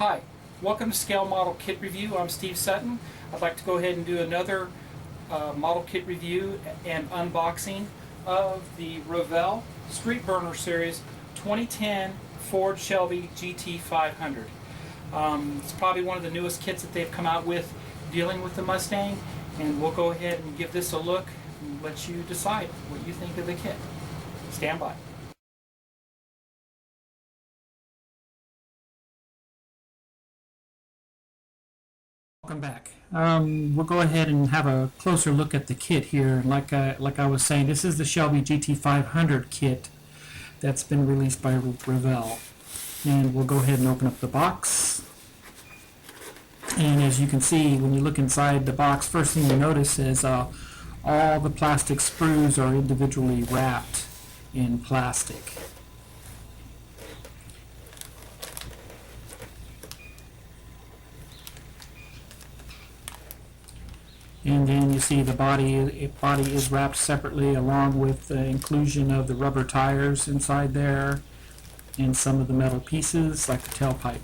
Hi, welcome to Scale Model Kit Review. I'm Steve Sutton. I'd like to go ahead and do another model kit review and unboxing of the Revell Street Burner Series 2010 Ford Shelby GT500. It's probably one of the newest kits that they've come out with dealing with the Mustang, and we'll go ahead and give this a look and let you decide what you think of the kit. Stand by. Welcome back. We'll go ahead and have a closer look at the kit here. Like I was saying, this is the Shelby GT500 kit that's been released by Revell. And we'll go ahead and open up the box. And as you can see, when you look inside the box, first thing you notice is all the plastic sprues are individually wrapped in plastic. And then you see the body is wrapped separately, along with the inclusion of the rubber tires inside there and some of the metal pieces like the tailpipe.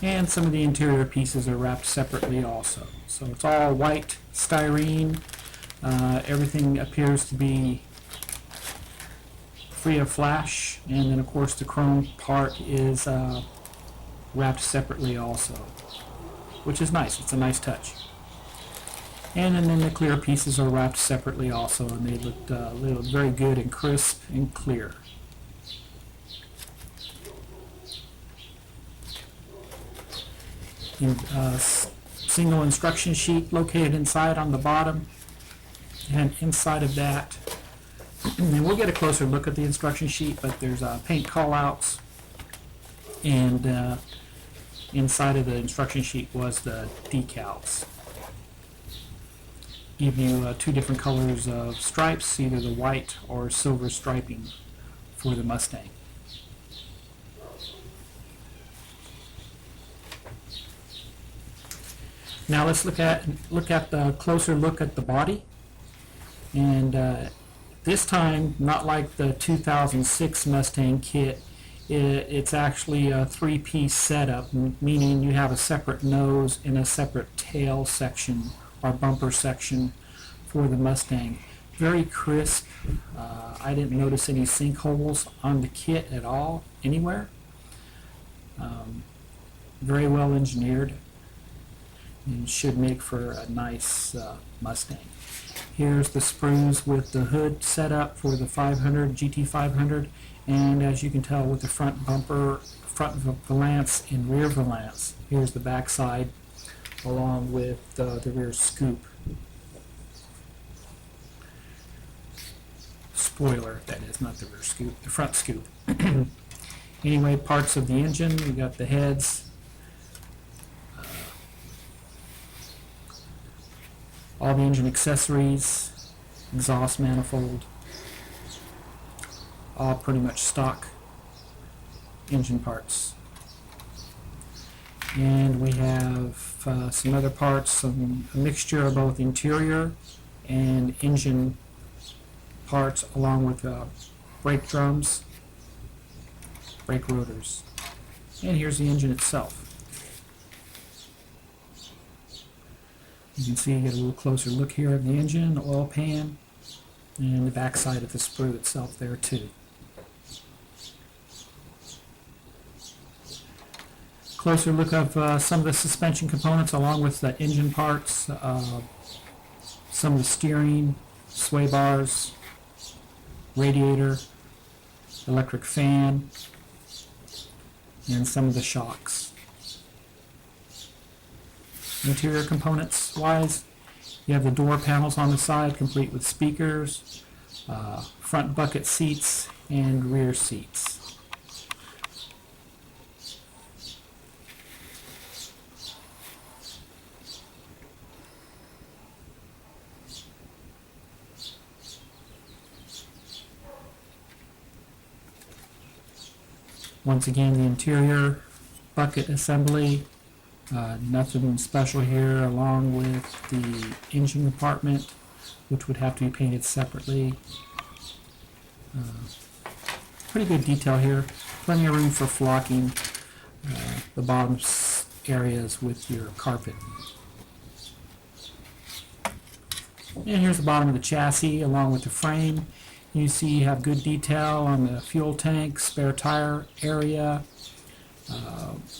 And some of the interior pieces are wrapped separately also. So it's all white styrene. Everything appears to be free of flash, and then of course the chrome part is wrapped separately also, which is nice. It's a nice touch. And then the clear pieces are wrapped separately also, and they look very good and crisp and clear. Single instruction sheet located inside on the bottom, and inside of that, and we'll get a closer look at the instruction sheet, but there's paint callouts, and inside of the instruction sheet was the decals. Give you two different colors of stripes, either the white or silver striping for the Mustang. Now let's look at the closer look at the body, and this time, not like the 2006 Mustang kit, it's actually a three-piece setup, meaning you have a separate nose and a separate tail section or bumper section for the Mustang. Very crisp. I didn't notice any sinkholes on the kit at all, anywhere. Very well engineered, and should make for a nice Mustang. Here's the sprues with the hood set up for the GT500, and as you can tell with the front bumper, front valance and rear valance. Here's the back side along with the rear scoop. Spoiler, that is, not the rear scoop, the front scoop. Anyway, parts of the engine, we got the heads, all the engine accessories, exhaust manifold, all pretty much stock engine parts. And we have some other parts, a mixture of both interior and engine parts, along with brake drums, brake rotors. And here's the engine itself. You can see, you get a little closer look here of the engine, the oil pan, and the back side of the sprue itself there too. Closer look of some of the suspension components, along with the engine parts, some of the steering, sway bars, radiator, electric fan, and some of the shocks. Interior components wise, you have the door panels on the side complete with speakers, front bucket seats, and rear seats. Once again, the interior bucket assembly, nothing special here, along with the engine compartment, which would have to be painted separately. Pretty good detail here, plenty of room for flocking. the bottom areas with your carpet. And here's the bottom of the chassis along with the frame. You see you have good detail on the fuel tank, spare tire area,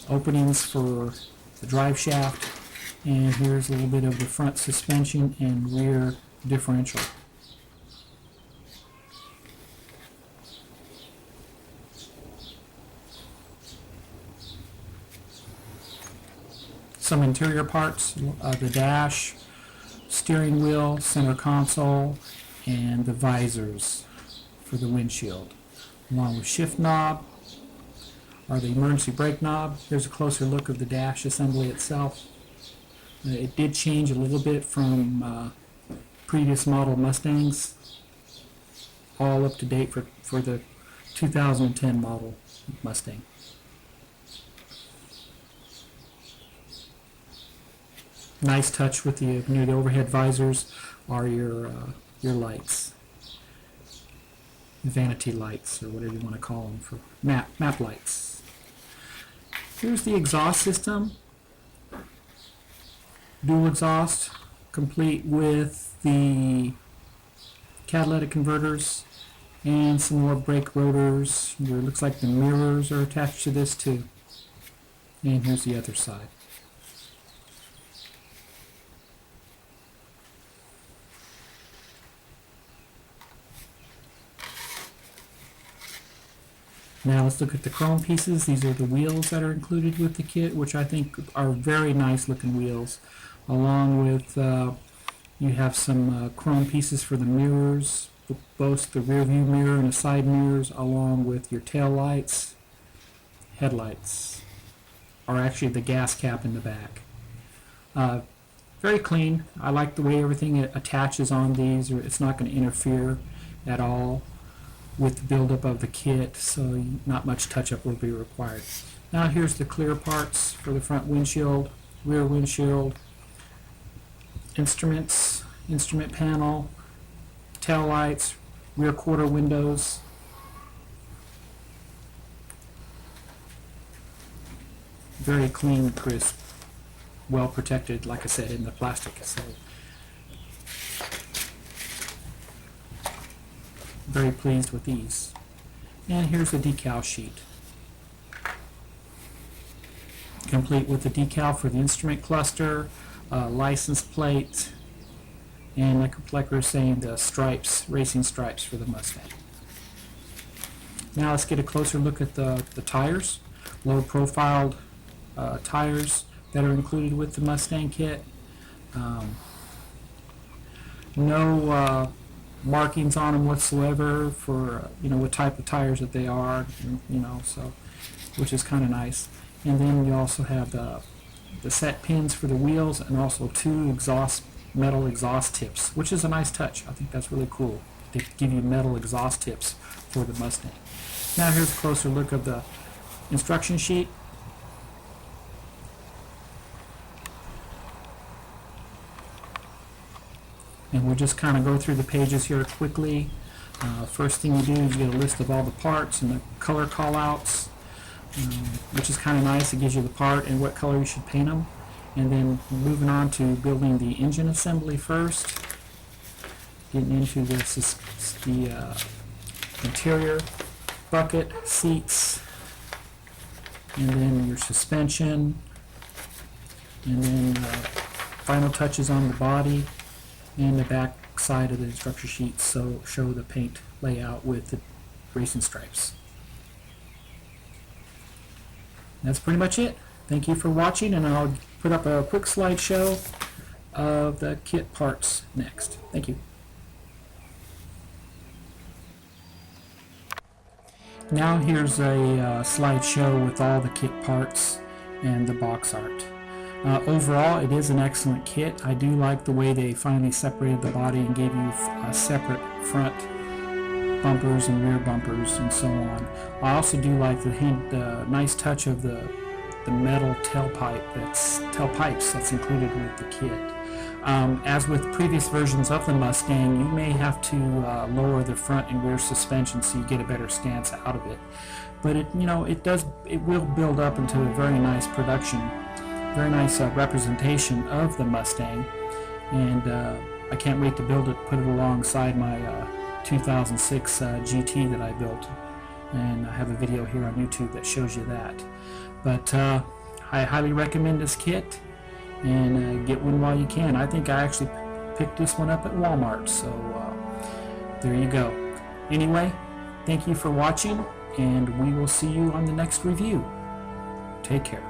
openings for the drive shaft, and here's a little bit of the front suspension and rear differential. Some interior parts, the dash, steering wheel, center console, and the visors for the windshield, along with shift knob or the emergency brake knob. Here's a closer look of the dash assembly itself. It did change a little bit from previous model Mustangs, all up to date for the 2010 model Mustang. Nice touch with the near the overhead visors are your lights, vanity lights, or whatever you want to call them, for map lights. Here's the exhaust system, dual exhaust, complete with the catalytic converters and some more brake rotors. It looks like the mirrors are attached to this too. And here's the other side. Now let's look at the chrome pieces. These are the wheels that are included with the kit, which I think are very nice looking wheels. Along with, you have some chrome pieces for the mirrors, both the rear view mirror and the side mirrors, along with your tail lights, headlights, or actually the gas cap in the back. Very clean. I like the way everything attaches on these. It's not going to interfere at all with the buildup of the kit, so not much touch-up will be required. Now here's the clear parts for the front windshield, rear windshield, instruments, instrument panel, tail lights, rear quarter windows. Very clean, crisp, well protected, like I said, in the plastic. So very pleased with these. And here's the decal sheet, complete with the decal for the instrument cluster, license plate, and like we were saying, the stripes, racing stripes for the Mustang. Now let's get a closer look at the tires. Low profiled tires that are included with the Mustang kit. No markings on them whatsoever for what type of tires that they are, so which is kind of nice. And then you also have the set pins for the wheels, and also two metal exhaust tips, which is a nice touch. I think that's really cool. They give you metal exhaust tips for the Mustang. Now here's a closer look of the instruction sheet. And we'll just kind of go through the pages here quickly. First thing you do is you get a list of all the parts and the color callouts, which is kind of nice. It gives you the part and what color you should paint them. And then moving on to building the engine assembly first, getting into the interior, bucket, seats, and then your suspension, and then final touches on the body. And the back side of the instruction sheet show the paint layout with the racing stripes. That's pretty much it. Thank you for watching, and I'll put up a quick slideshow of the kit parts next. Thank you. Now here's a slideshow with all the kit parts and the box art. Overall, it is an excellent kit. I do like the way they finally separated the body and gave you separate front bumpers and rear bumpers and so on. I also do like the nice touch of the the metal tailpipes that's included with the kit. As with previous versions of the Mustang, you may have to lower the front and rear suspension so you get a better stance out of it. But it will build up into a very nice representation of the Mustang, and I can't wait to build it, put it alongside my 2006 GT that I built, and I have a video here on YouTube that shows you that. But I highly recommend this kit, and get one while you can. I think I actually picked this one up at Walmart, so there you go. Anyway, thank you for watching, and we will see you on the next review. Take care.